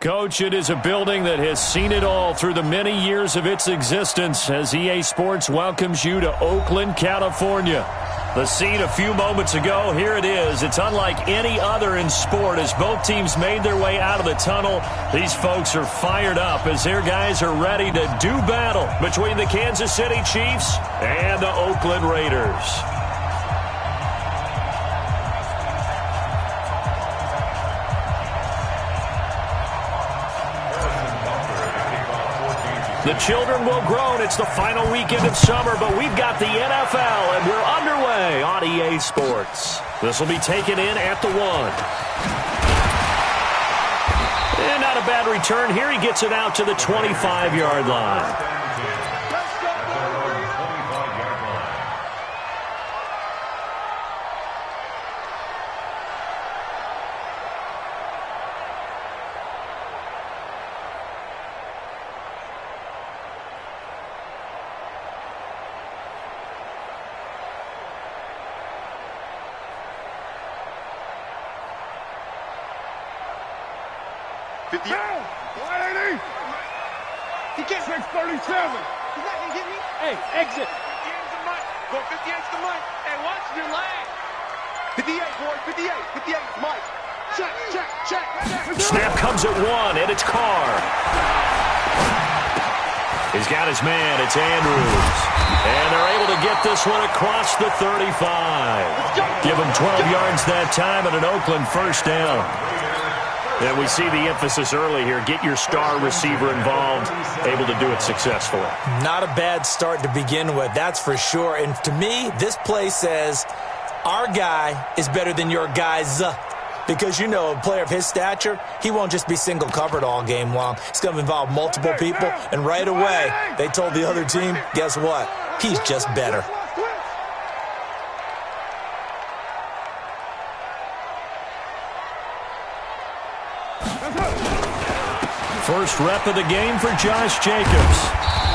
Coach, it is a building that has seen it all through the many years of its existence as EA Sports welcomes you to Oakland, California. The scene a few moments ago, here it is. It's unlike any other in sport as both teams made their way out of the tunnel. These folks are fired up as their guys are ready to do battle between the Kansas City Chiefs and the Oakland Raiders. The children will groan. It's the final weekend of summer, but we've got the NFL, and we're underway on EA Sports. This will be taken in at the 1. And not a bad return here. He gets it out to the 25-yard line. He gets 637. He's not gonna get me. Hey, exit. 58's the mic. Go 58's the mic. Hey, watch your lag. 58, boys. 58. 58 is Mike. Check. Snap comes at 1, and it's Carr. He's got his man. It's Andrews. And they're able to get this one across the 35. Give him 12 yards that time and an Oakland first down. And we see the emphasis early here. Get your star receiver involved, able to do it successfully. Not a bad start to begin with, that's for sure. And to me, this play says our guy is better than your guys. Because, you know, a player of his stature, he won't just be single covered all game long. It's going to involve multiple people. And right away, they told the other team, guess what? He's just better. First rep of the game for Josh Jacobs.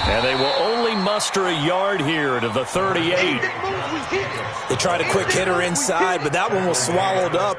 And they will only muster a yard here to the 38. They tried a quick hitter inside, but that one was swallowed up.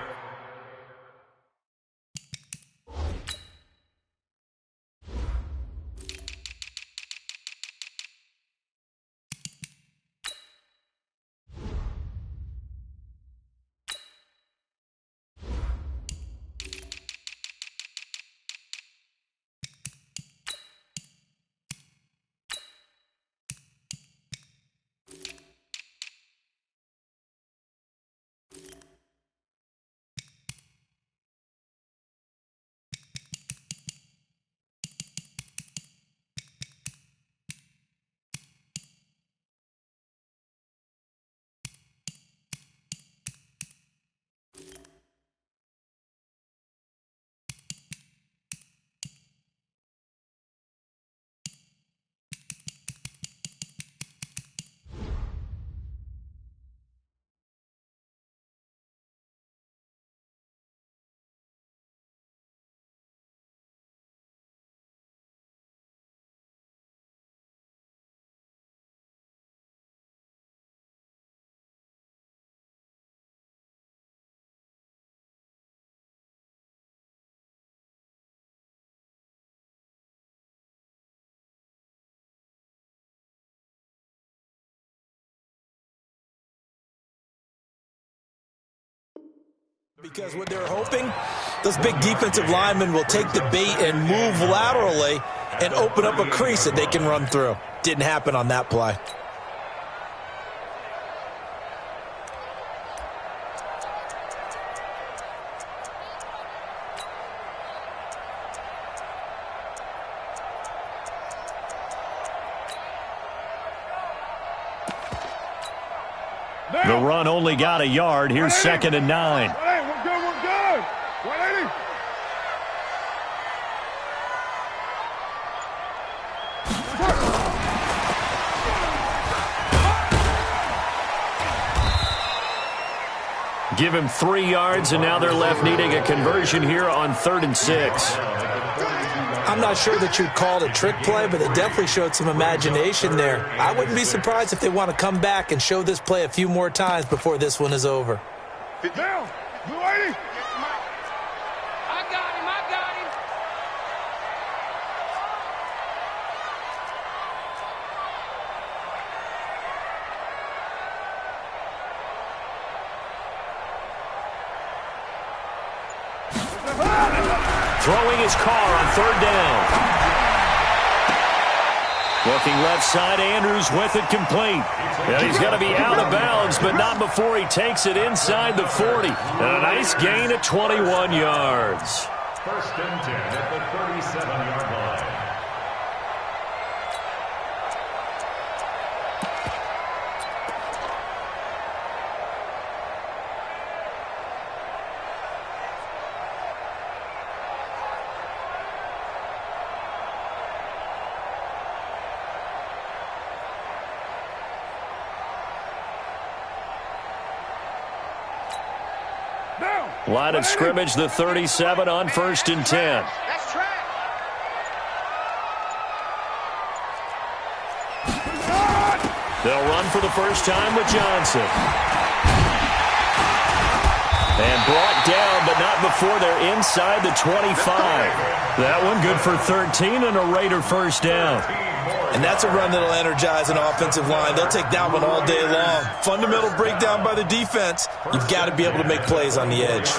Because what they're hoping, those big defensive linemen will take the bait and move laterally and open up a crease that they can run through. Didn't happen on that play. The run only got a yard. Here's 2nd and 9. Hey, we're good. 180. Give him 3 yards, and now they're left needing a conversion here on 3rd and 6. I'm not sure that you'd call it a trick play, but it definitely showed some imagination there. I wouldn't be surprised if they want to come back and show this play a few more times before this one is over. Down. 280. I got him. Throwing his car on third down. Looking left side, Andrews with it complete. And he's going to be out of bounds, but not before he takes it inside the 40. And a nice gain at 21 yards. First and 10 at the 37-yard line. Line of scrimmage, the 37 on first and 10. That's track. They'll run for the first time with Johnson. And brought down, but not before they're inside the 25. That one good for 13 and a Raider first down. And that's a run that'll energize an offensive line. They'll take that one all day long. Fundamental breakdown by the defense. You've got to be able to make plays on the edge.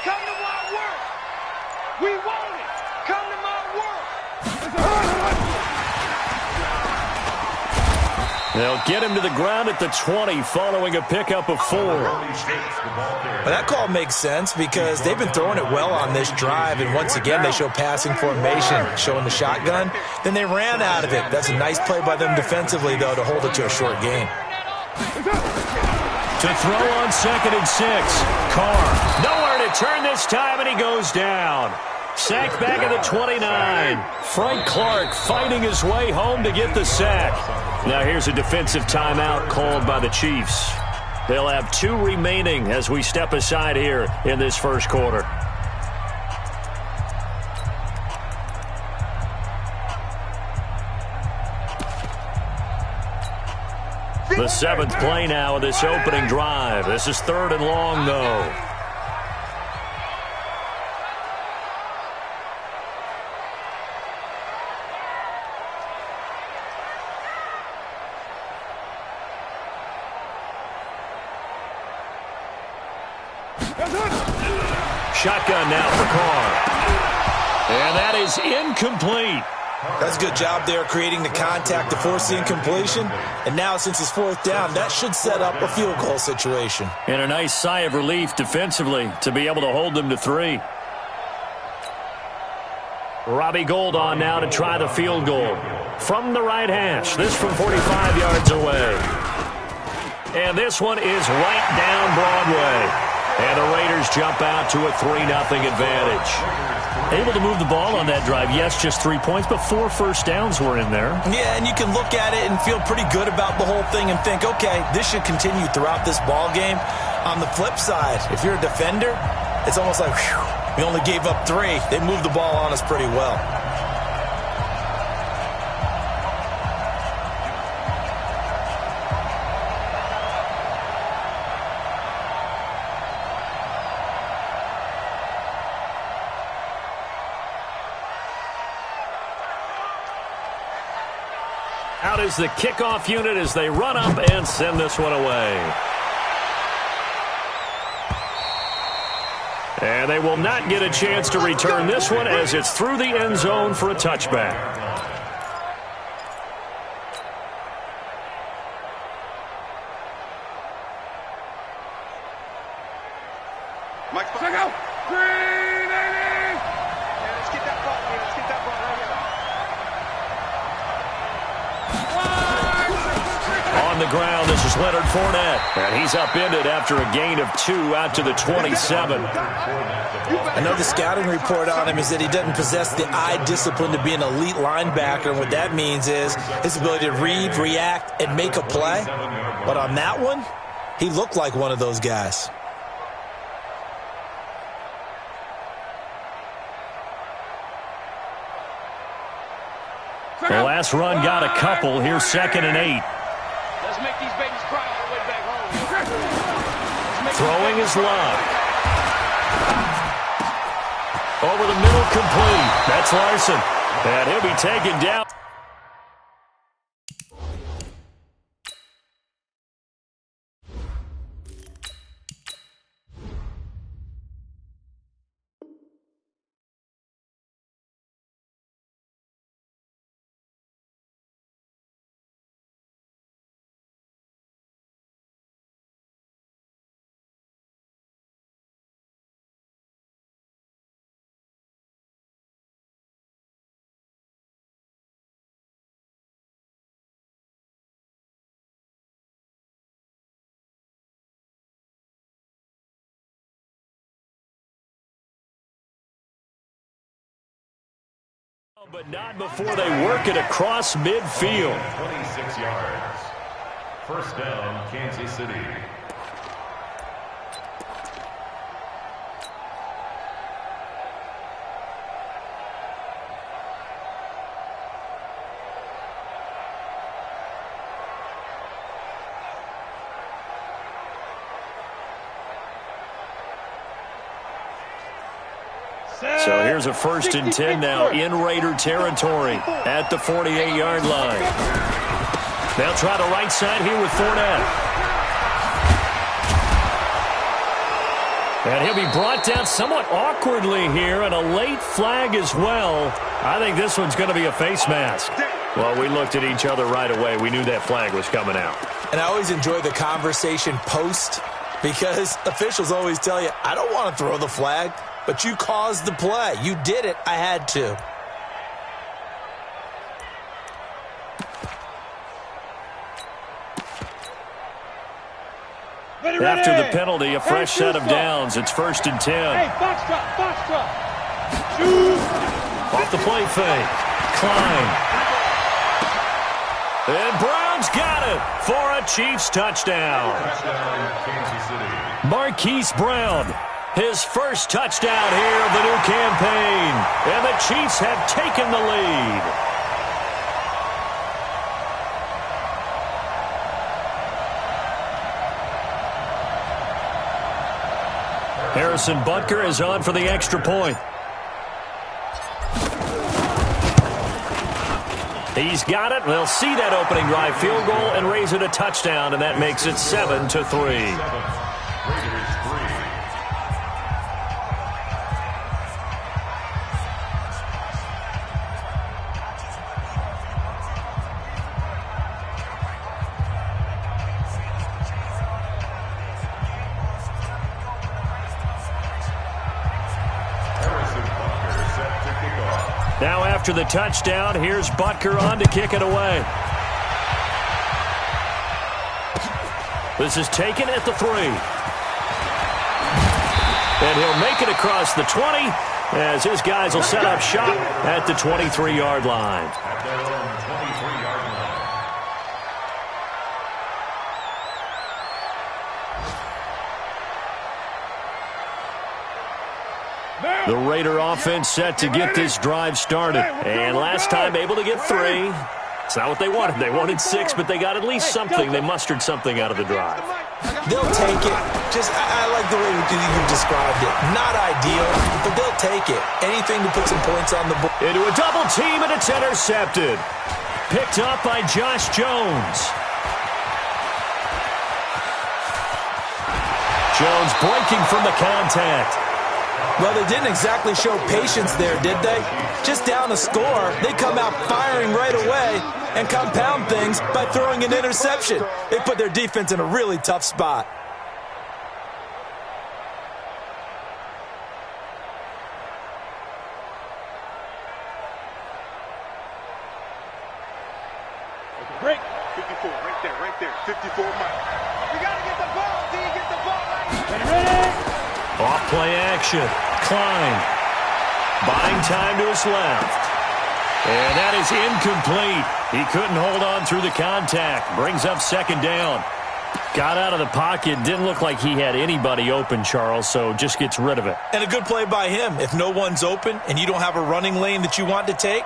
Come to my work. We want it. Come to my work. They'll get him to the ground at the 20 following a pickup of 4. Well, that call makes sense because they've been throwing it well on this drive, and once again they show passing formation, showing the shotgun. Then they ran out of it. That's a nice play by them defensively, though, to hold it to a short gain. To throw on 2nd and 6. Carr, nowhere to turn this time, and he goes down. Sacked back at the 29. Frank Clark fighting his way home to get the sack. Now here's a defensive timeout called by the Chiefs. They'll have 2 remaining as we step aside here in this first quarter. The 7th play now of this opening drive. This is 3rd and long, though. Shotgun now for Carr. And that is incomplete. That's a good job there creating the contact to force the incompletion. And now since it's 4th down, that should set up a field goal situation. And a nice sigh of relief defensively to be able to hold them to 3. Robbie Gould on now to try the field goal. From the right hash, this from 45 yards away. And this one is right down Broadway. And the Raiders jump out to a 3-0 advantage. Able to move the ball on that drive. Yes, just 3 points, but 4 first downs were in there. Yeah, and you can look at it and feel pretty good about the whole thing and think, okay, this should continue throughout this ball game. On the flip side, if you're a defender, it's almost like, whew, we only gave up 3. They moved the ball on us pretty well. Out is the kickoff unit as they run up and send this one away. And they will not get a chance to return this one as it's through the end zone for a touchback. Check out. 380. Yeah, let's get that ball, man. Let's get that ball right here. On the ground, this is Leonard Fournette. And he's upended after a gain of 2 out to the 27. I know the scouting report on him is that he doesn't possess the eye discipline to be an elite linebacker. And what that means is his ability to read, react, and make a play. But on that one, he looked like one of those guys. The last run got a couple. Here's 2nd and 8. Let's make these babies cry all the way back home. Throwing is Love. Over the middle, complete. That's Larson. And he'll be taken down. But not before they work it across midfield. 26 yards. First down, Kansas City. So here's a 1st and 10 now in Raider territory at the 48-yard line. They'll try the right side here with Fournette. And he'll be brought down somewhat awkwardly here, and a late flag as well. I think this one's going to be a face mask. Well, we looked at each other right away. We knew that flag was coming out. And I always enjoy the conversation post because officials always tell you, I don't want to throw the flag. But you caused the play. You did it. I had to. After the penalty, a fresh set of downs. It's 1st and 10. Hey, box drop. Shoot. Off the play fake. Klein. And Brown's got it for a Chiefs touchdown. Kansas City. Marquise Brown. His first touchdown here of the new campaign. And the Chiefs have taken the lead. Harrison Butker is on for the extra point. He's got it. They'll see that opening drive field goal and raise it a touchdown, and that makes it 7-3. Now after the touchdown, here's Butker on to kick it away. This is taken at the 3. And he'll make it across the 20 as his guys will set up shop at the 23-yard line. At their own 23-yard line. The Raider offense set to get this drive started. And last time able to get 3. It's not what they wanted. They wanted 6, but they got at least something. They mustered something out of the drive. They'll take it. I like the way you described it. Not ideal, but they'll take it. Anything to put some points on the board. Into a double team, and it's intercepted. Picked up by Josh Jones. Jones breaking from the contact. Well, they didn't exactly show patience there, did they? Just down a score, they come out firing right away and compound things by throwing an interception. They put their defense in a really tough spot. Break. 54, right there. 54, Mike. You got to get the ball. Do you get the ball right? Ready? Off play action. Klein. Buying time to his left. And that is incomplete. He couldn't hold on through the contact. Brings up 2nd down. Got out of the pocket. Didn't look like he had anybody open, Charles, so just gets rid of it. And a good play by him. If no one's open and you don't have a running lane that you want to take,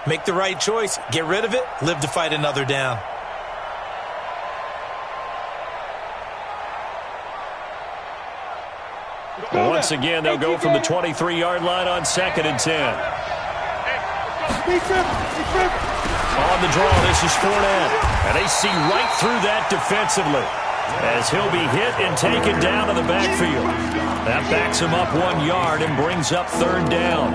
make the right choice. Get rid of it. Live to fight another down. Once again, they'll go from the 23-yard line on 2nd and 10. On the draw, this is Fournette. And they see right through that defensively as he'll be hit and taken down to the backfield. That backs him up 1 yard and brings up 3rd down.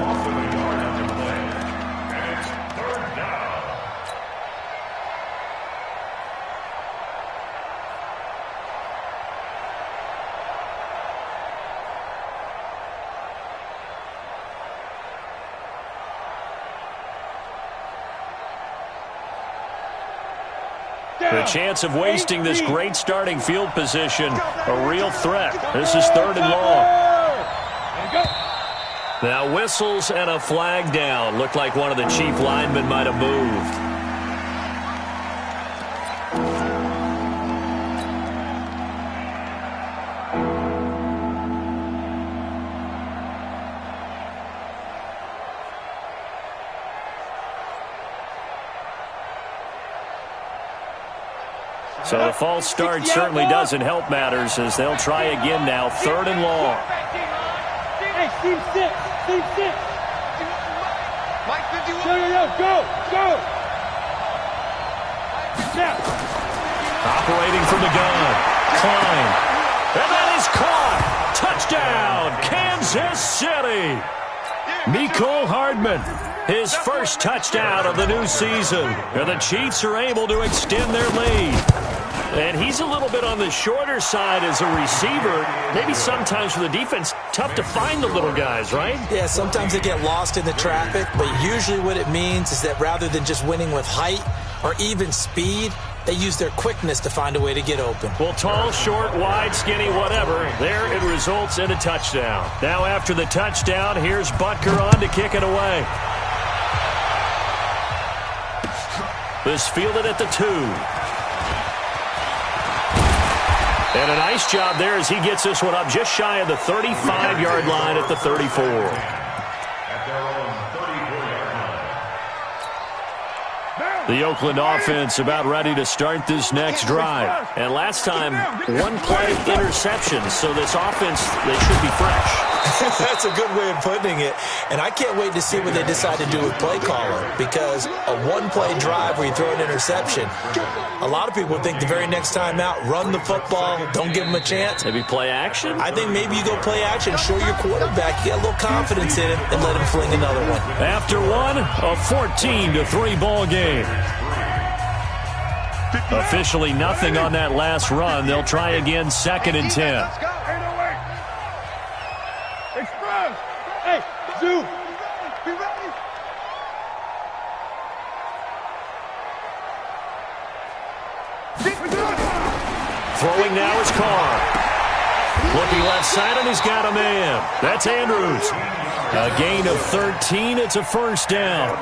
The chance of wasting this great starting field position, a real threat. This is 3rd and long. Now whistles and a flag down. Looked like one of the chief linemen might have moved. So the false start certainly doesn't help matters as they'll try again now. 3rd and long. Hey, team 6. Team 6. Mike 51. Go. Now. Operating from the gun. Klein. And that is caught. Touchdown, Kansas City. Mecole Hardman. His first touchdown of the new season. And the Chiefs are able to extend their lead. And he's a little bit on the shorter side as a receiver. Maybe sometimes for the defense, tough to find the little guys, right? Yeah, sometimes they get lost in the traffic, but usually what it means is that rather than just winning with height or even speed, they use their quickness to find a way to get open. Well, tall, short, wide, skinny, whatever, there it results in a touchdown. Now after the touchdown, here's Butker on to kick it away. This fielded at the 2. And a nice job there as he gets this one up just shy of the 35-yard line at the 34. The Oakland offense about ready to start this next drive. And last time, 1 play interception, so this offense, they should be fresh. That's a good way of putting it. And I can't wait to see what they decide to do with play caller, because a 1-play drive where you throw an interception, a lot of people think the very next time out, run the football, don't give them a chance. Maybe play action? I think maybe you go play action, show your quarterback you got a little confidence in him, and let him fling another one. After one, a 14-3 ball game. Officially nothing on that last run. They'll try again 2nd and 10. Express! Hey, Zoo! Be ready! Throwing now is Carr. Looking left side, and he's got a man. That's Andrews. A gain of 13. It's a 1st down.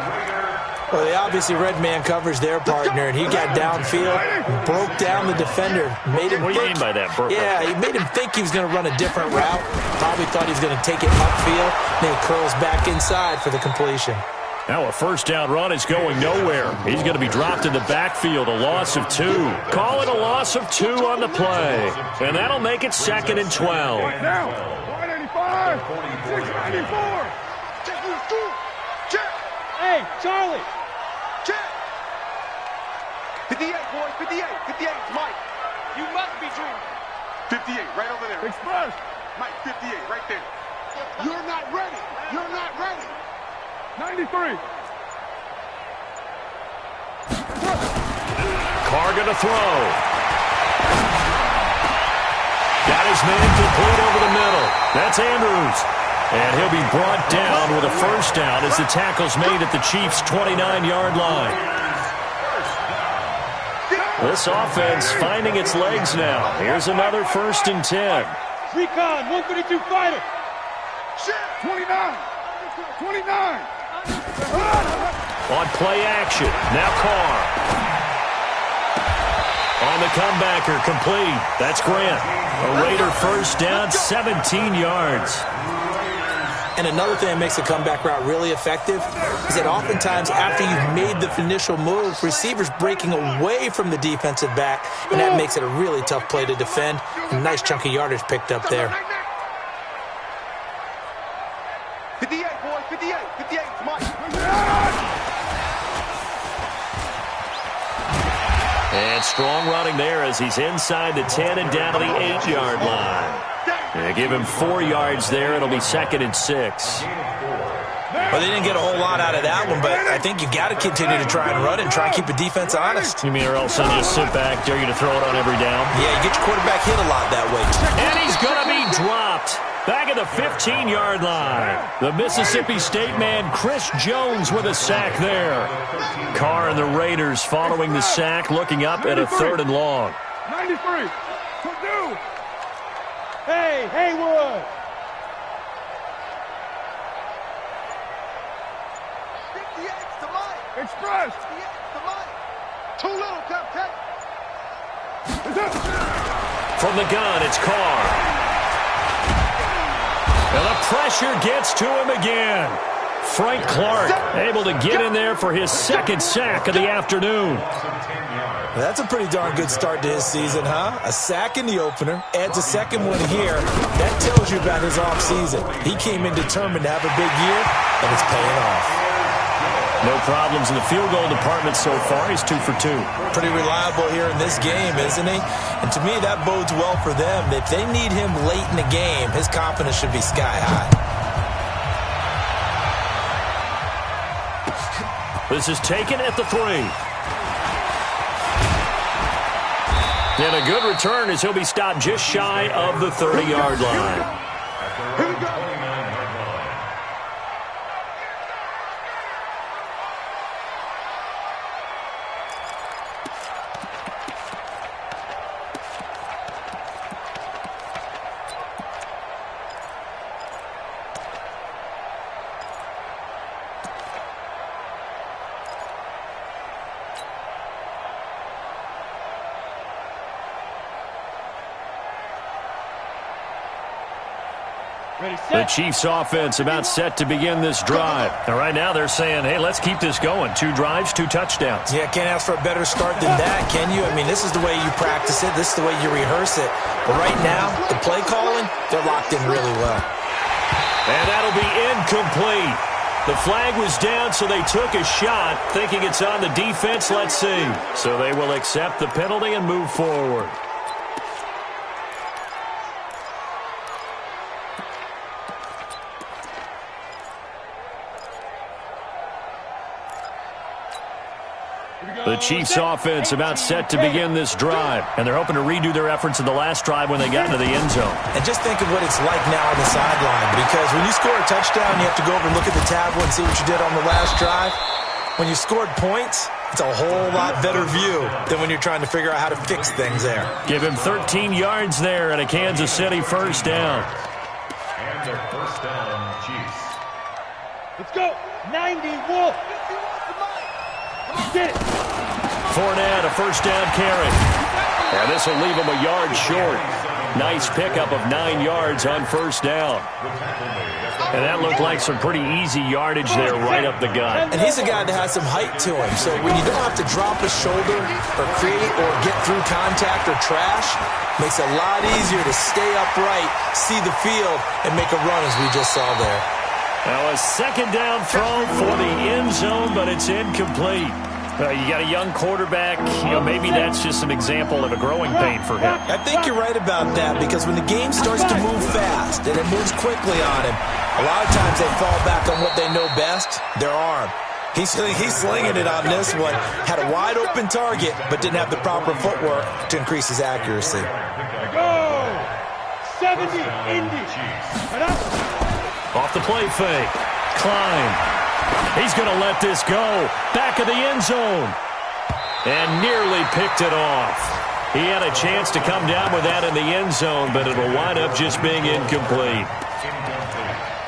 Well, they obviously read man coverage their partner, and he got downfield, broke down the defender, made him What do you mean by that, Burke? Yeah, he made him think he was going to run a different route. Probably thought he was going to take it upfield. Then he curls back inside for the completion. Now a 1st down run is going nowhere. He's going to be dropped in the backfield, a loss of 2. Call it a loss of 2 on the play. And that'll make it 2nd and 12. Now, 185, 694. Check. Hey, Charlie. Check. 58, boys, 58. 58, Mike. You must be dreaming. 58, right over there. Express. Mike, 58, right there. You're not ready. You're not ready. 93. Carr going to throw. Got his man complete over the middle. That's Andrews. And he'll be brought down with a 1st down as the tackle's made at the Chiefs' 29-yard line. This offense finding its legs now. Here's another 1st and 10. Recon, 132 fighter. 29. 29. On play action. Now Carr. On the comebacker, complete. That's Grant. A Raider 1st down, 17 yards. And another thing that makes the comeback route really effective is that oftentimes after you've made the initial move, receivers breaking away from the defensive back, and that makes it a really tough play to defend. A nice chunk of yardage picked up there. 58, Mike. And strong running there as he's inside the 10 and down to the 8-yard line. They give him 4 yards there. It'll be 2nd and 6. Well, they didn't get a whole lot out of that one, but I think you got to continue to try and run it and try and keep the defense honest. You mean or else they'll just sit back, dare you to throw it on every down? Yeah, you get your quarterback hit a lot that way. And he's going to be dropped. Back at the 15-yard line. The Mississippi State man, Chris Jones, with a sack there. Carr and the Raiders following the sack, looking up at a 3rd and long. 93. Purdue. Hey, Haywood. 58's to Mike. Express. 58's to Mike. Too little, Cupcake. From the gun, it's Carr. And the pressure gets to him again. Frank Clark able to get in there for his 2nd sack of the afternoon. That's a pretty darn good start to his season, huh? A sack in the opener, adds a 2nd one here. That tells you about his offseason. He came in determined to have a big year, and it's paying off. No problems in the field goal department so far. He's 2 for 2. Pretty reliable here in this game, isn't he? And to me, that bodes well for them. If they need him late in the game, his confidence should be sky high. This is taken at the 3. And a good return as he'll be stopped just shy of the 30-yard line. Here we go. The Chiefs offense about set to begin this drive. And right now they're saying, hey, let's keep this going. 2 drives, 2 touchdowns. Yeah, can't ask for a better start than that, can you? I mean, this is the way you practice it. This is the way you rehearse it. But right now, the play calling, they're locked in really well. And that'll be incomplete. The flag was down, so they took a shot, thinking it's on the defense. Let's see. So they will accept the penalty and move forward. The Chiefs offense about set to begin this drive, and they're hoping to redo their efforts in the last drive when they got into the end zone. And just think of what it's like now on the sideline, because when you score a touchdown, you have to go over and look at the tablet and see what you did on the last drive. When you scored points, it's a whole lot better view than when you're trying to figure out how to fix things there. Give him 13 yards there and a Kansas City first down. And their first down, Chiefs. Let's go. 91. Get it. Fournette, a first down carry. And this will leave him a yard short. Nice pickup of 9 yards on first down. And that looked like some pretty easy yardage there right up the gut. And he's a guy that has some height to him. So when you don't have to drop a shoulder or create or get through contact or trash, makes it a lot easier to stay upright, see the field, and make a run as we just saw there. Now a second down throw for the end zone, but it's incomplete. You got a young quarterback. Maybe that's just an example of a growing pain for him. I think you're right about that, because when the game starts to move fast and it moves quickly on him, a lot of times they fall back on what they know best, their arm. He's slinging it on this one. Had a wide open target, but didn't have the proper footwork to increase his accuracy. Go! 70 Indy. Off the play fake. Klein. He's going to let this go. Back of the end zone. And nearly picked it off. He had a chance to come down with that in the end zone, but it'll wind up just being incomplete.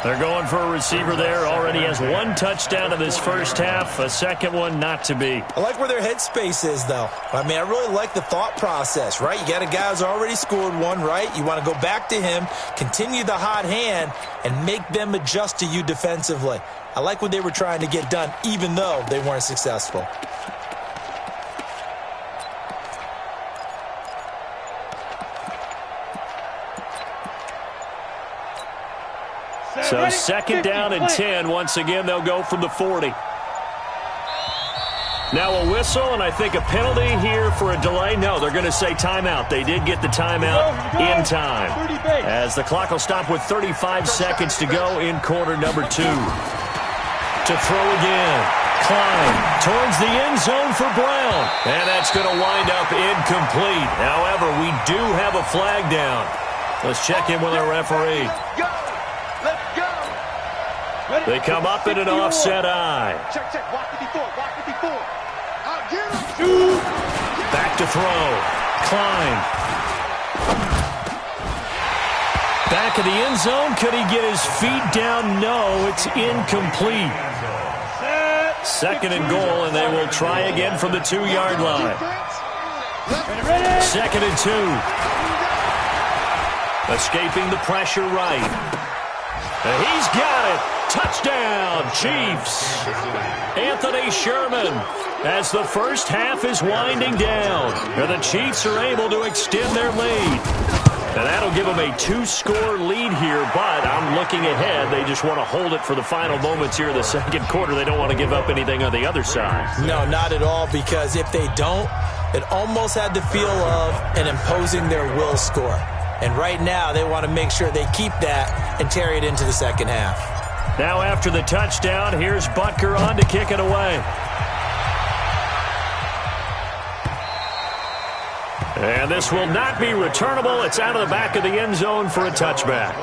They're going for a receiver there. Already has 1 touchdown in this first half. A second one not to be. I like where their headspace is, though. I mean, I really like the thought process, right? You got a guy who's already scored one, right? You want to go back to him, continue the hot hand, and make them adjust to you defensively. I like what they were trying to get done, even though they weren't successful. So second down and 10. Once again, they'll go from the 40. Now a whistle, and I think a penalty here for a delay. No, they're going to say timeout. They did get the timeout in time, as the clock will stop with 35 seconds to go in quarter number 2. To throw again. Klein towards the end zone for Brown. And that's going to wind up incomplete. However, we do have a flag down. Let's check in with our referee. Let's go. They come up in an offset eye. Check. Watch it before. I'll get him. Back to throw. Klein. Back of the end zone. Could he get his feet down? No, it's incomplete. Second and goal, and they will try again from the 2-yard line. Second and 2. Escaping the pressure right. And he's got it. Touchdown, Chiefs. Anthony Sherman, as the first half is winding down. And the Chiefs are able to extend their lead. And that'll give them a 2-score lead here, but I'm looking ahead. They just want to hold it for the final moments here in the second quarter. They don't want to give up anything on the other side. No, not at all, because if they don't, it almost had the feel of an imposing their will score. And right now, they want to make sure they keep that and carry it into the second half. Now after the touchdown, here's Butker on to kick it away. And this will not be returnable. It's out of the back of the end zone for a touchback.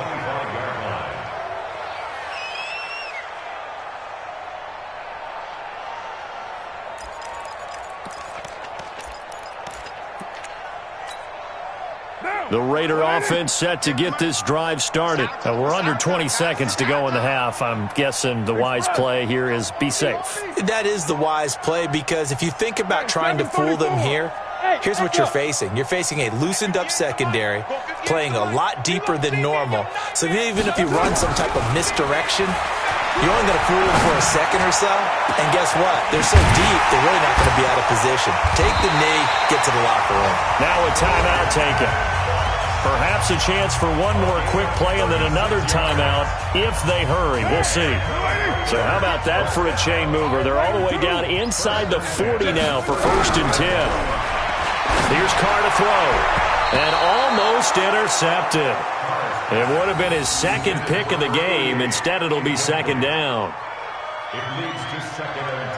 The Raider offense set to get this drive started. We're under 20 seconds to go in the half. I'm guessing the wise play here is be safe. That is the wise play, because if you think about trying to fool them here, here's what you're facing. You're facing a loosened up secondary, playing a lot deeper than normal. So even if you run some type of misdirection, you're only going to fool them for a second or so. And guess what? They're so deep, they're really not going to be out of position. Take the knee, get to the locker room. Now a timeout taken. Perhaps a chance for one more quick play and then another timeout if they hurry. We'll see. So how about that for a chain mover? They're all the way down inside the 40 now for 1st and 10. Here's Carr to throw. And almost intercepted. It would have been his second pick of the game. Instead, it'll be second down. It leads to 2nd and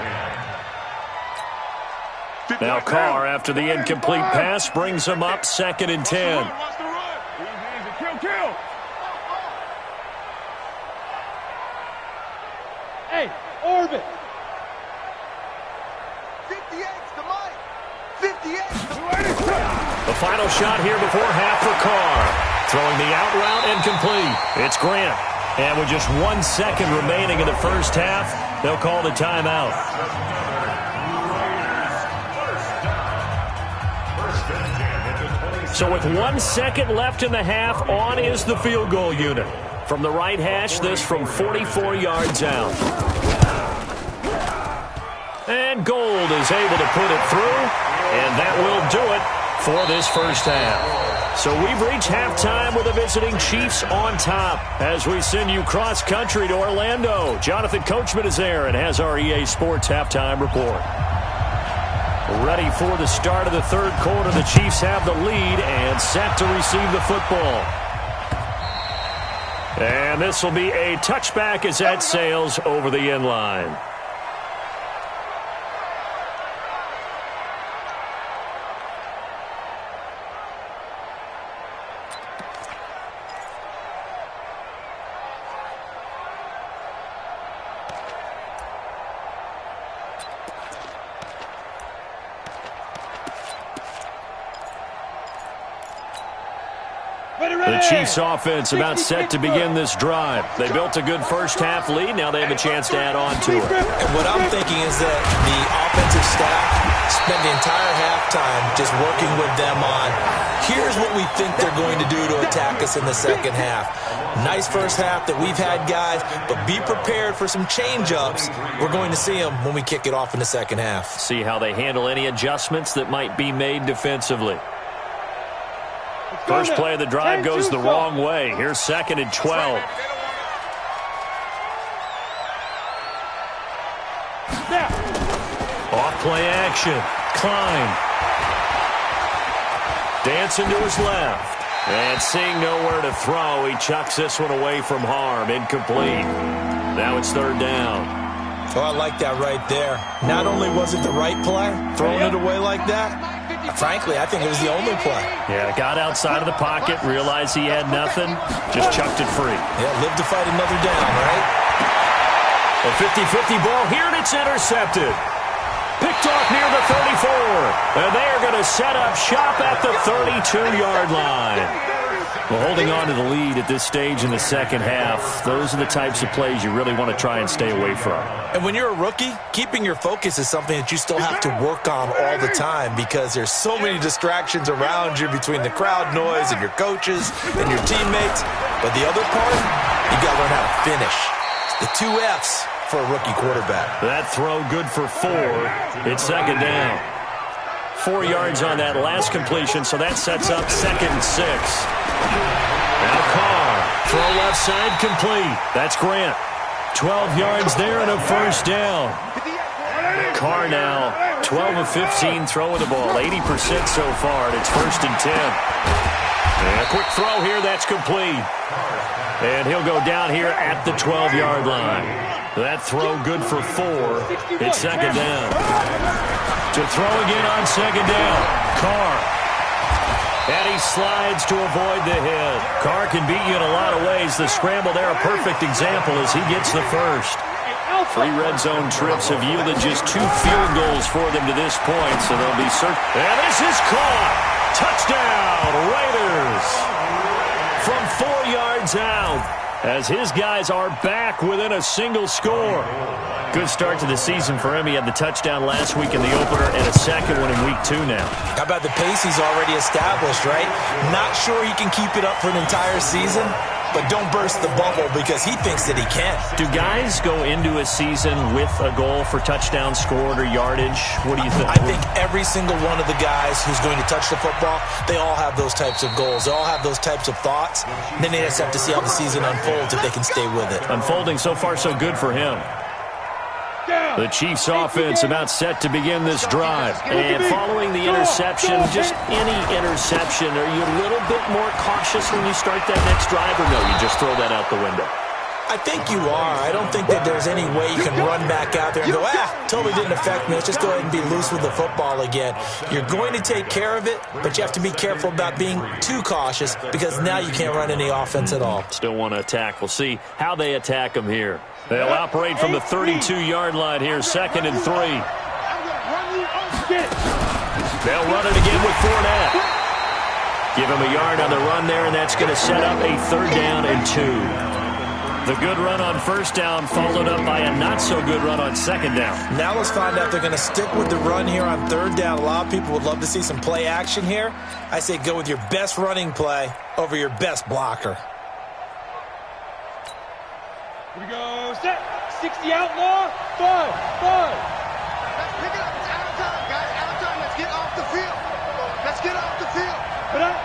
10. Now Carr, after the incomplete pass, brings him up 2nd and 10. Kill. Hey, orbit. 58's the mic. 58's the mic. The final shot here before half for Carr. Throwing the out route and complete. It's Grant. And with just 1 second remaining in the first half, they'll call the timeout. So with 1 second left in the half, on is the field goal unit. From the right hash, this from 44 yards out. And Gold is able to put it through, and that will do it for this first half. So we've reached halftime with the visiting Chiefs on top as we send you cross-country to Orlando. Jonathan Coachman is there and has our EA Sports halftime report. Ready for the start of the third quarter. The Chiefs have the lead and set to receive the football. And this will be a touchback as that sails over the end line. The Chiefs offense about set to begin this drive. They built a good first half lead. Now they have a chance to add on to it. And what I'm thinking is that the offensive staff spent the entire halftime just working with them on, here's what we think they're going to do to attack us in the second half. Nice first half that we've had, guys, but be prepared for some change-ups. We're going to see them when we kick it off in the second half. See how they handle any adjustments that might be made defensively. First play of the drive goes the wrong way. Here's 2nd and 12. Off play action. Klein. Dancing to his left. And seeing nowhere to throw, he chucks this one away from harm. Incomplete. Now it's third down. Oh, I like that right there. Not only was it the right play, throwing it away like that, frankly, I think it was the only play. Yeah, got outside of the pocket, realized he had nothing, just chucked it free. Yeah, live to fight another down, right? A 50-50 ball here, and it's intercepted. Picked off near the 34. And they are going to set up shop at the 32-yard line. Well, holding on to the lead at this stage in the second half, those are the types of plays you really want to try and stay away from. And when you're a rookie, keeping your focus is something that you still have to work on all the time because there's so many distractions around you between the crowd noise and your coaches and your teammates. But the other part, you got to learn how to finish. The 2 F's for a rookie quarterback. That throw good for 4. It's second down. 4 yards on that last completion, so that sets up 2nd and 6. Now Carr, throw left side complete. That's Grant. 12 yards there and a first down. Carr now 12 of 15 throwing the ball, 80% so far, and it's 1st and 10. And a quick throw here, that's complete. And he'll go down here at the 12-yard line. That throw good for 4. It's second down. To throw again on second down. Carr. And he slides to avoid the hit. Carr can beat you in a lot of ways. The scramble there, a perfect example as he gets the first. 3 red zone trips have yielded just 2 field goals for them to this point, so they'll be certain. And this is caught. Touchdown, Raiders. From 4 yards out, as his guys are back within a single score. Good start to the season for him. He had the touchdown last week in the opener and a second one in week 2 now. How about the pace he's already established, right? Not sure he can keep it up for an entire season, but don't burst the bubble because he thinks that he can. Do guys go into a season with a goal for touchdown scored or yardage? What do you think? I think every single one of the guys who's going to touch the football, they all have those types of goals. They all have those types of thoughts. And then they just have to see how the season unfolds if they can stay with it. Unfolding so far so good for him. The Chiefs offense about set to begin this drive. And following the interception, just any interception, are you a little bit more cautious when you start that next drive, or no, you just throw that out the window? I think you are. I don't think that there's any way you can run back out there and go, totally didn't affect me. Let's just go ahead and be loose with the football again. You're going to take care of it, but you have to be careful about being too cautious because now you can't run any offense at all. Still want to attack. We'll see how they attack them here. They'll operate from the 32-yard line here, 2nd and 3. They'll run it again with Fournette. Give him a yard on the run there, and that's going to set up a 3rd down and 2. The good run on 1st down followed up by a not-so-good run on 2nd down. Now let's find out if they're going to stick with the run here on 3rd down. A lot of people would love to see some play action here. I say go with your best running play over your best blocker. Here we go. Set. 60 outlaw. 5. Pick it up. It's out of time, guys. Out of time. Let's get off the field. Let's get off the field. Put up.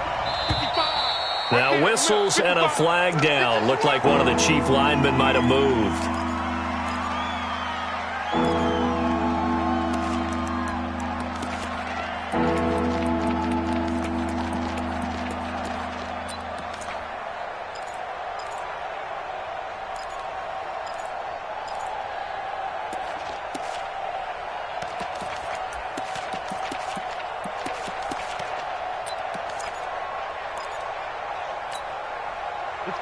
55. Now whistles and a flag down. Looked like one of the Chief linemen might have moved.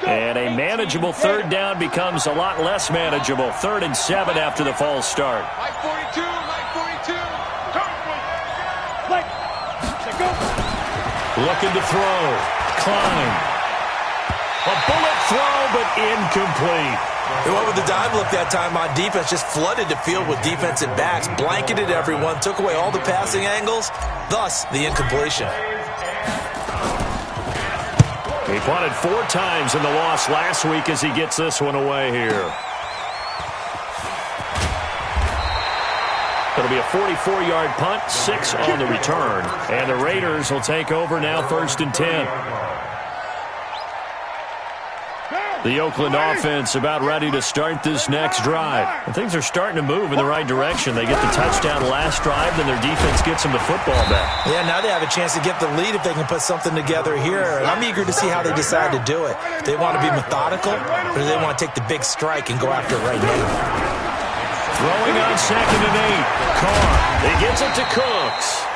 And a manageable 3rd down becomes a lot less manageable. 3rd and 7 after the false start. Light 42, light 42. Light. Go. Looking to throw. Klein. A bullet throw, but incomplete. They went with the dive look that time on defense, just flooded the field with defensive backs, blanketed everyone, took away all the passing angles, thus the incompletion. He punted 4 times in the loss last week as he gets this one away here. It'll be a 44-yard punt, 6 on the return. And the Raiders will take over now 1st and 10. The Oakland offense about ready to start this next drive. And things are starting to move in the right direction. They get the touchdown last drive, then their defense gets them the football back. Yeah, now they have a chance to get the lead if they can put something together here. And I'm eager to see how they decide to do it. They want to be methodical, or do they want to take the big strike and go after it right now? Throwing on 2nd and 8. Carr. He gets it to Cooks.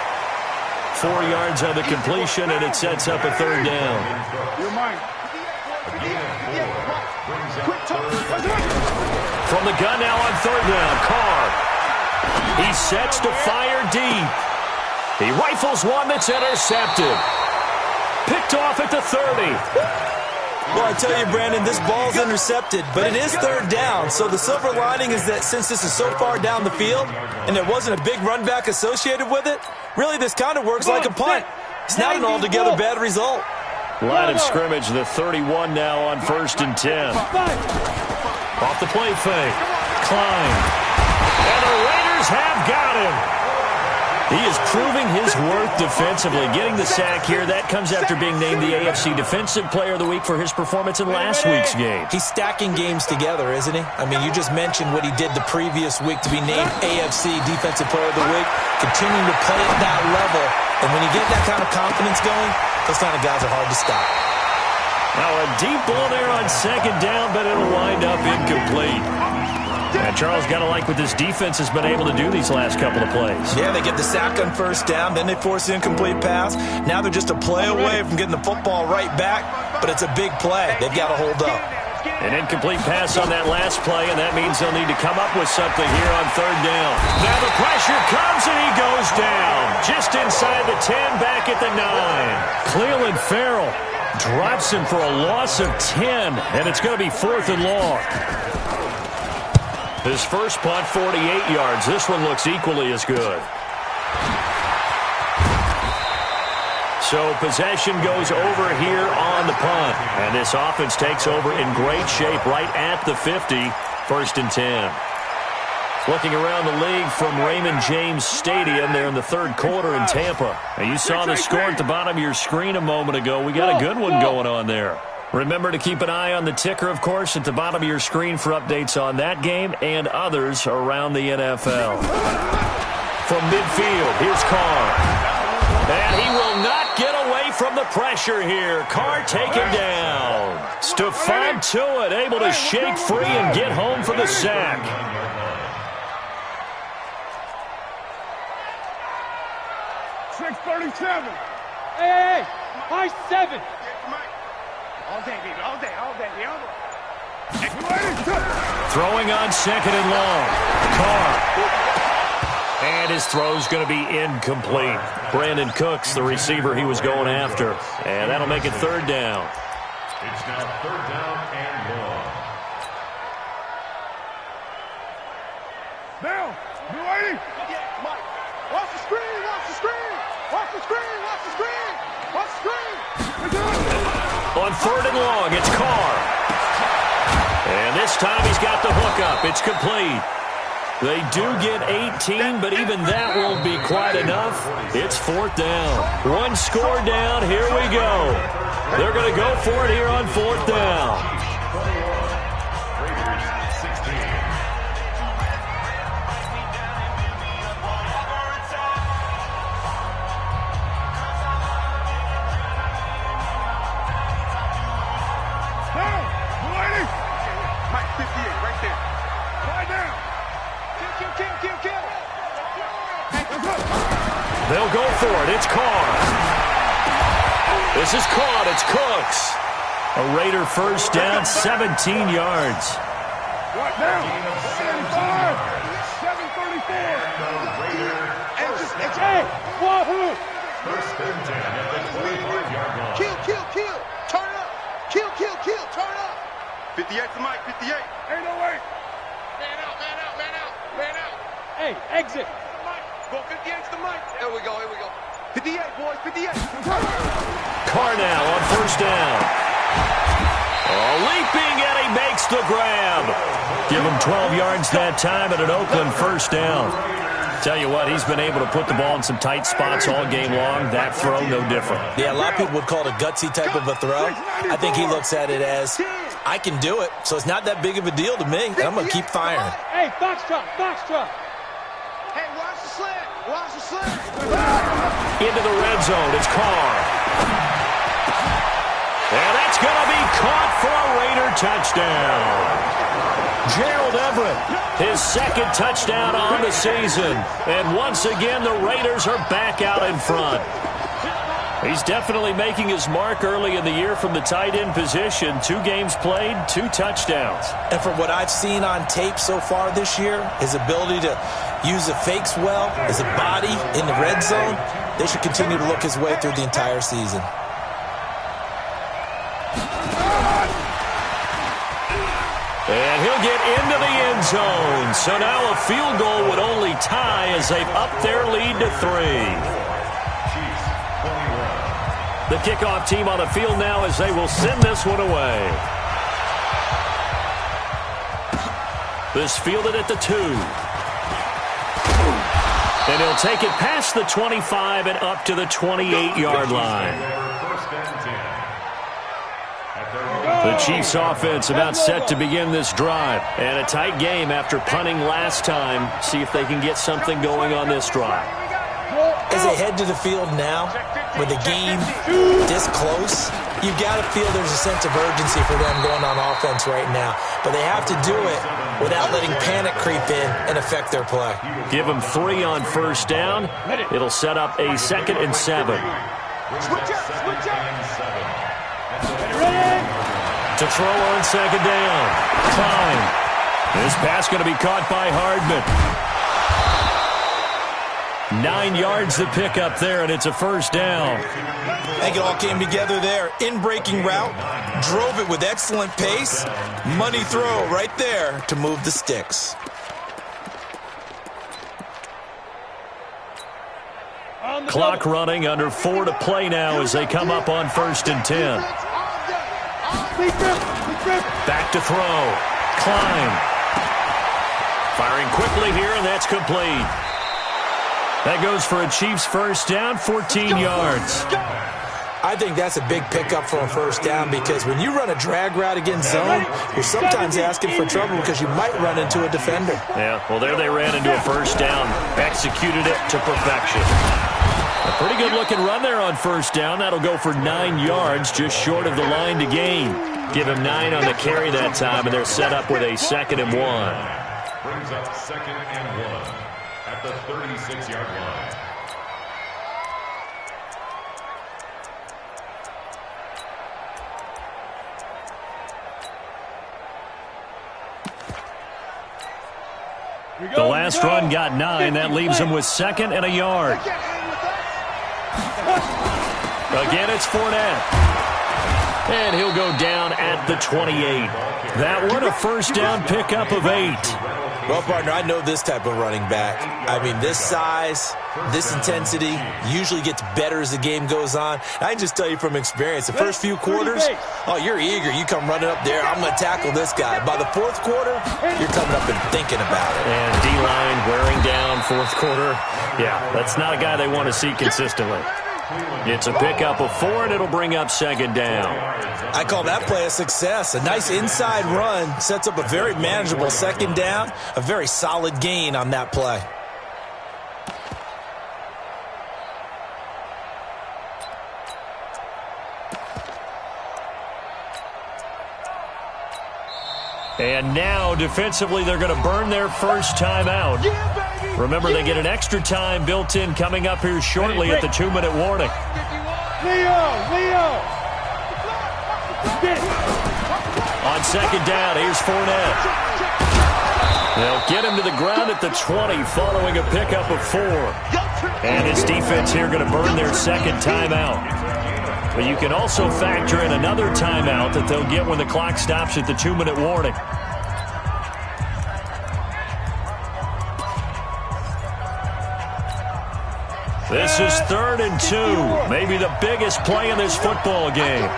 4 yards on the completion, and it sets up a 3rd down. You're mine. From the gun now on 3rd down, Carr. He sets to fire deep. He rifles one that's intercepted. Picked off at the 30. Well, I tell you, Brandon, this ball's intercepted, but it is 3rd down. So the silver lining is that since this is so far down the field and there wasn't a big run back associated with it, really this kind of works like a punt. It's not an altogether bad result. Line of scrimmage, the 31 now on 1st and 10. Off the play fake. Klein. And the Raiders have got him. He is proving his worth defensively. Getting the sack here, that comes after being named the AFC Defensive Player of the Week for his performance in last week's game. He's stacking games together, isn't he? I mean, you just mentioned what he did the previous week to be named AFC Defensive Player of the Week. Continuing to play at that level. And when you get that kind of confidence going, those kind of guys are hard to stop. Now a deep ball there on 2nd down, but it'll wind up incomplete. And Charles got to like what this defense has been able to do these last couple of plays. Yeah, they get the sack on 1st down, then they force the incomplete pass. Now they're just a play away from getting the football right back, but it's a big play. They've got to hold up. An incomplete pass on that last play, and that means they'll need to come up with something here on 3rd down. Now the pressure comes, and he goes down. Just inside the 10, back at the 9. Cleveland Farrell drops him for a loss of 10, and it's going to be 4th and long. His first punt, 48 yards. This one looks equally as good. So possession goes over here on the punt. And this offense takes over in great shape right at the 50. 1st and 10. Looking around the league from Raymond James Stadium there in the 3rd quarter in Tampa. Now you saw the score at the bottom of your screen a moment ago. We got a good one going on there. Remember to keep an eye on the ticker, of course, at the bottom of your screen for updates on that game and others around the NFL. From midfield, here's Carr. And he will not get away from the pressure here. Carr taken down. Stephon Tuitt able to shake free and get home for the sack. .637. Hey, high 7. All day, baby, all day, all day, Throwing on 2nd and long. Carr. And his throw's going to be incomplete. Brandon Cooks, the receiver he was going after. And that'll make it 3rd down. It's now 3rd down and long. Down. You ready? Mike. Watch the screen, watch the screen. Watch the screen, watch the screen. Watch the screen. On 3rd and long, it's Carr. And this time he's got the hook up. It's complete. They do get 18, but even that won't be quite enough. It's 4th down. One score down. Here we go. They're going to go for it here on 4th down. They'll go for it. It's Carr. This is caught. It's Cooks. A Raider 1st down, 17 yards. What now? 75. 734. Wahoo! 1st and 10 at the 25-yard line. Kill. Turn up. Kill. Turn up. 58 to Mike. 58. 808. Man out. Hey, exit. Go 58 to Mike. Here we go. 58, boys. 58. Carr now on 1st down. Leaping, and he makes the grab. Give him 12 yards that time at an Oakland 1st down. Tell you what, he's been able to put the ball in some tight spots all game long. That throw, no different. Yeah, a lot of people would call it a gutsy type of a throw. I think he looks at it as, I can do it, so it's not that big of a deal to me, and I'm going to keep firing. Hey, foxtrot, foxtrot. Hey, watch the slant, watch the slant. Into the red zone, it's Carr. And that's going to be caught for a Raider touchdown. Gerald Everett, his second touchdown on the season. And once again, the Raiders are back out in front. He's definitely making his mark early in the year from the tight end position. 2 games played, 2 touchdowns. And from what I've seen on tape so far this year, his ability to use the fakes well, his body in the red zone, they should continue to look his way through the entire season. And he'll get into the end zone. So now a field goal would only tie as they've upped their lead to 3. The kickoff team on the field now as they will send this one away. This fielded at the 2. And he'll take it past the 25 and up to the 28-yard line. The Chiefs offense about set to begin this drive. And a tight game after punting last time. See if they can get something going on this drive. As they head to the field now, with the game this close, you've got to feel there's a sense of urgency for them going on offense right now. But they have to do it without letting panic creep in and affect their play. Give them 3 on first down. It'll set up a 2nd and 7. To throw on 2nd down. Klein. This pass going to be caught by Hardman. 9 yards to pick up there, and it's a first down. I think it all came together there. In-breaking route, drove it with excellent pace. Money throw right there to move the sticks. Clock running, under 4 to play now as they come up on 1st and 10. Back to throw. Klein. Firing quickly here, and that's complete. That goes for a Chiefs first down, 14 yards. I think that's a big pickup for a first down because when you run a drag route against zone, you're sometimes asking for trouble because you might run into a defender. Yeah, well, there they ran into a first down, executed it to perfection. A pretty good-looking run there on first down. That'll go for 9 yards, just short of the line to gain. Give him 9 on the carry that time, and they're set up with a 2nd and 1. Brings up 2nd and 1 at the 36-yard line. The last run got 9. That leaves him with 2nd and a yard. Again, it's Fournette. And he'll go down at the 28. That one a first down pickup of 8. Well, partner, I know this type of running back. I mean, this size, this intensity usually gets better as the game goes on. I can just tell you from experience, the first few quarters, oh, you're eager. You come running up there, I'm going to tackle this guy. By the 4th quarter, you're coming up and thinking about it. And D-line wearing down 4th quarter. Yeah, that's not a guy they want to see consistently. It's a pickup of 4, and it'll bring up 2nd down. I call that play a success. A nice inside run sets up a very manageable 2nd down, a very solid gain on that play. And now, defensively, they're going to burn their first timeout. Remember, they get an extra time built in coming up here shortly at the 2-minute warning. Leo! On 2nd down, here's Fournette. They'll get him to the ground at the 20 following a pickup of 4. And his defense here going to burn their 2nd timeout. But you can also factor in another timeout that they'll get when the clock stops at the 2-minute warning. This is 3rd and 2. Maybe the biggest play in this football game.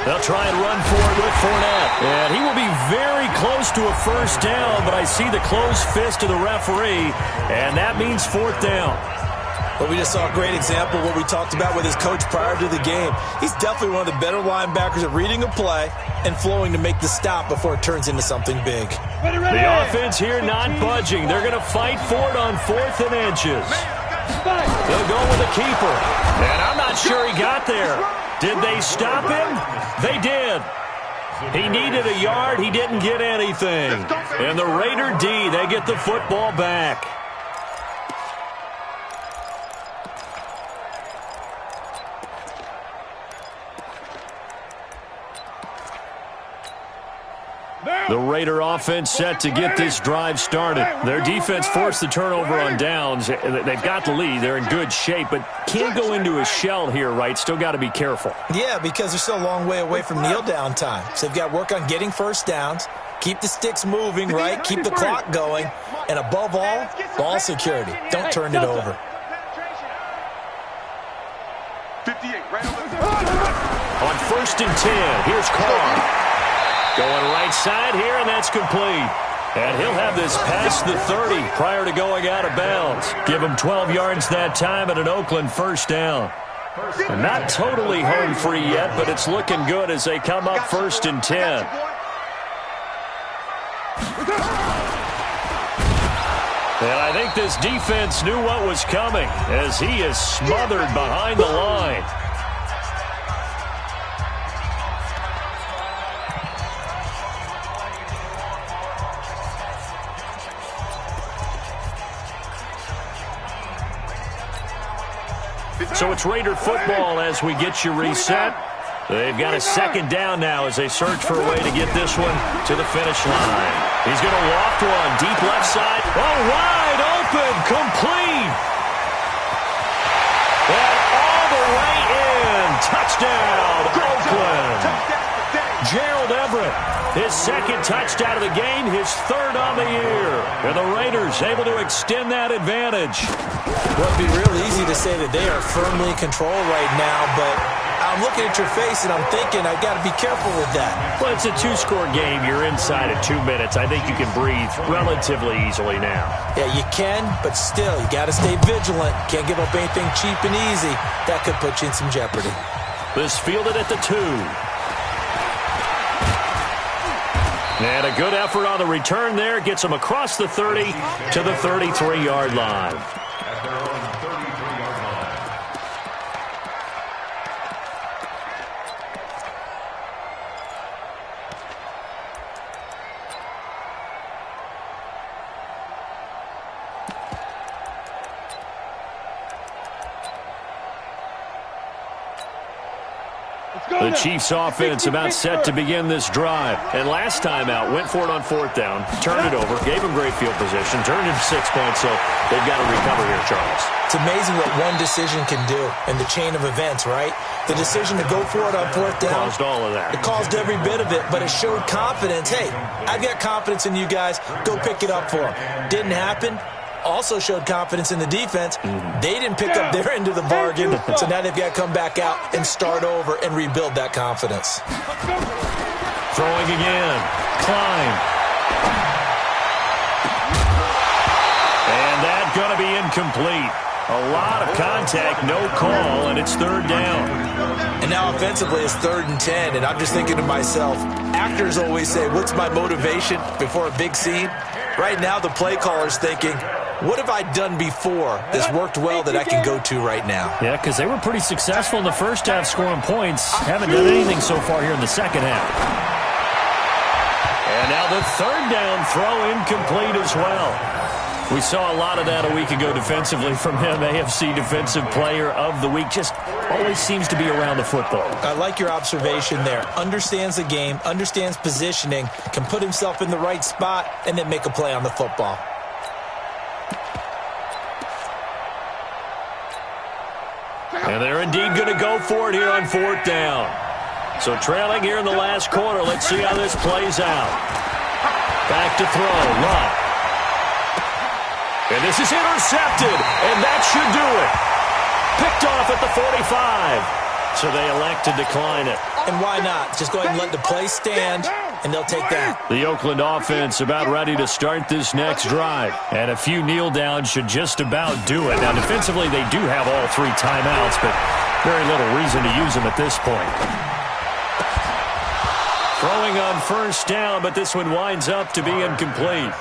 They'll try and run for it with Fournette. And he will be very close to a first down, but I see the closed fist of the referee, and that means fourth down. Well, we just saw a great example of what we talked about with his coach prior to the game. He's definitely one of the better linebackers at reading a play and flowing to make the stop before it turns into something big. The offense here not budging. They're going to fight for it on 4th and inches. They'll go with the keeper. And I'm not sure he got there. Did they stop him? They did. He needed a yard. He didn't get anything. And the Raider D, they get the football back. The Raider offense set to get this drive started. Their defense forced the turnover on downs. They've got the lead. They're in good shape, but can't go into a shell here, right? Still got to be careful. Yeah, because they're still a long way away from kneel down time. So they've got to work on getting first downs, keep the sticks moving, right? Keep the clock going. And above all, ball security. Don't turn it over. 58, right on 1st and 10, here's Carr. Going right side here, and that's complete. And he'll have this past the 30 prior to going out of bounds. Give him 12 yards that time at an Oakland first down. And not totally home free yet, but it's looking good as they come up 1st and 10. And I think this defense knew what was coming as he is smothered behind the line. So it's Raider football as we get you reset. They've got a second down now as they search for a way to get this one to the finish line. He's going to walk one deep left side. Oh, wide open, complete. And all the way in. Touchdown, Oakland. Gerald Everett, his second touchdown of the game, his third on the year. And the Raiders able to extend that advantage. Well, it'd be real easy to say that they are firmly in control right now, but I'm looking at your face and I'm thinking I've got to be careful with that. Well, it's a 2-score game. You're inside of 2 minutes. I think you can breathe relatively easily now. Yeah, you can, but still, you got to stay vigilant. Can't give up anything cheap and easy. That could put you in some jeopardy. This fielded at the 2. And a good effort on the return there. Gets him across the 30 to the 33-yard line. At their own 33-yard line. The Chiefs offense about set to begin this drive. And last time out, went for it on 4th down, turned it over, gave them great field position, turned it 6 points, so they've got to recover here, Charles. It's amazing what one decision can do in the chain of events, right? The decision to go for it on 4th down. Caused all of that. It caused every bit of it, but it showed confidence. Hey, I've got confidence in you guys. Go pick it up for them. Didn't happen. Also showed confidence in the defense. They didn't pick up their end of the bargain, so now they've got to come back out and start over and rebuild that confidence. Throwing again. Klein. And that's going to be incomplete. A lot of contact, no call, and it's 3rd down. And now offensively it's 3rd and 10, and I'm just thinking to myself, actors always say, what's my motivation before a big scene? Right now the play caller's thinking, what have I done before that's worked well that I can go to right now? Yeah, because they were pretty successful in the first half scoring points. Haven't done anything so far here in the second half. And now the 3rd down throw incomplete as well. We saw a lot of that a week ago defensively from him. AFC Defensive Player of the Week. Just always seems to be around the football. I like your observation there. Understands the game, understands positioning, can put himself in the right spot, and then make a play on the football. And they're indeed going to go for it here on 4th down. So trailing here in the last quarter. Let's see how this plays out. Back to throw. Love. And this is intercepted. And that should do it. Picked off at the 45. So they elect to decline it. And why not? Just go ahead and let the play stand, and they'll take that. The Oakland offense about ready to start this next drive. And a few kneel downs should just about do it. Now, defensively, they do have all 3 timeouts, but very little reason to use them at this point. Throwing on first down, but this one winds up to be incomplete.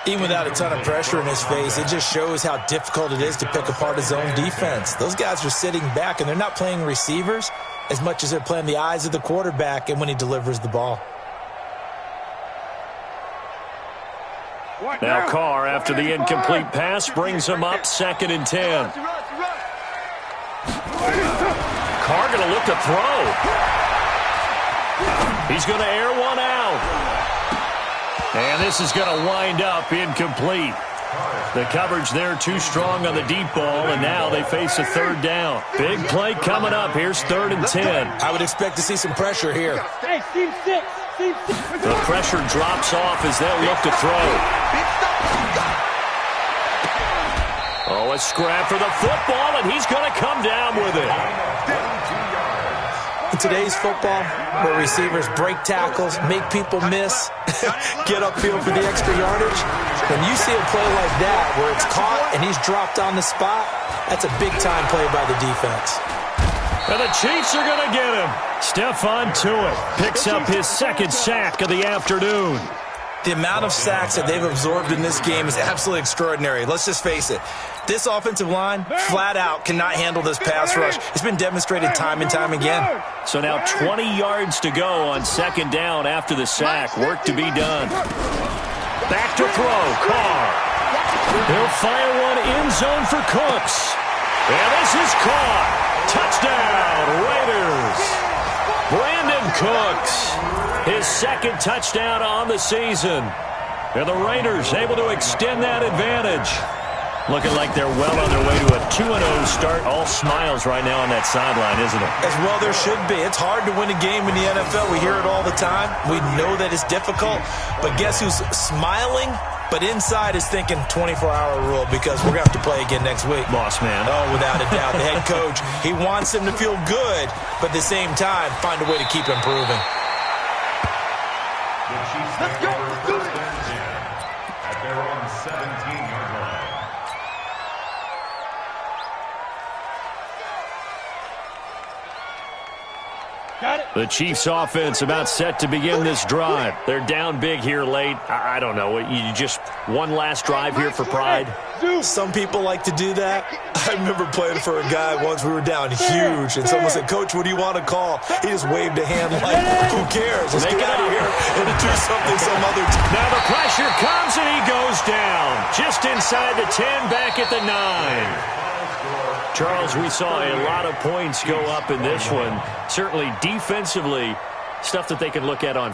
Even without a ton of pressure in his face, it just shows how difficult it is to pick apart his own defense. Those guys are sitting back, and they're not playing receivers as much as they're playing the eyes of the quarterback and when he delivers the ball. Now Carr, after the incomplete pass, brings him up 2nd and 10. Carr going to look to throw. He's going to air one out. And this is going to wind up incomplete. The coverage there too strong on the deep ball, and now they face a 3rd down. Big play coming up. Here's 3rd and 10. I would expect to see some pressure here. Hey, team 6. The pressure drops off as they'll look to throw. Oh, a scrap for the football, and he's going to come down with it. In today's football, where receivers break tackles, make people miss, get upfield for the extra yardage, when you see a play like that where it's caught and he's dropped on the spot, that's a big-time play by the defense. And the Chiefs are going to get him. Stephon Tuitt picks up his 2nd sack of the afternoon. The amount of sacks that they've absorbed in this game is absolutely extraordinary. Let's just face it. This offensive line, flat out, cannot handle this pass rush. It's been demonstrated time and time again. So now 20 yards to go on 2nd down after the sack. Work to be done. Back to throw. Carr. He'll fire one end zone for Cooks. And this is caught. Touchdown, Raiders. Brandon Cooks, his 2nd touchdown on the season. And the Raiders able to extend that advantage. Looking like they're well on their way to a 2-0 start. All smiles right now on that sideline, isn't it? As well there should be. It's hard to win a game in the NFL. We hear it all the time. We know that it's difficult. But guess who's smiling? But inside is thinking 24-hour rule because we're going to have to play again next week. Boss man. Oh, without a doubt. The head coach, he wants him to feel good, but at the same time, find a way to keep improving. Let's go. Let's do it. At their own 17-yard line. The Chiefs offense about set to begin this drive. They're down big here late. I don't know. You just one last drive here for pride? Some people like to do that. I remember playing for a guy once. We were down huge, and someone said, "Coach, what do you want to call?" He just waved a hand like, "Who cares? Let's get out of here and do something some other time." Now the pressure comes, and he goes down. Just inside the 10, back at the 9. Charles, we saw a lot of points go up in this one. Certainly defensively, stuff that they can look at on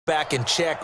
back and check.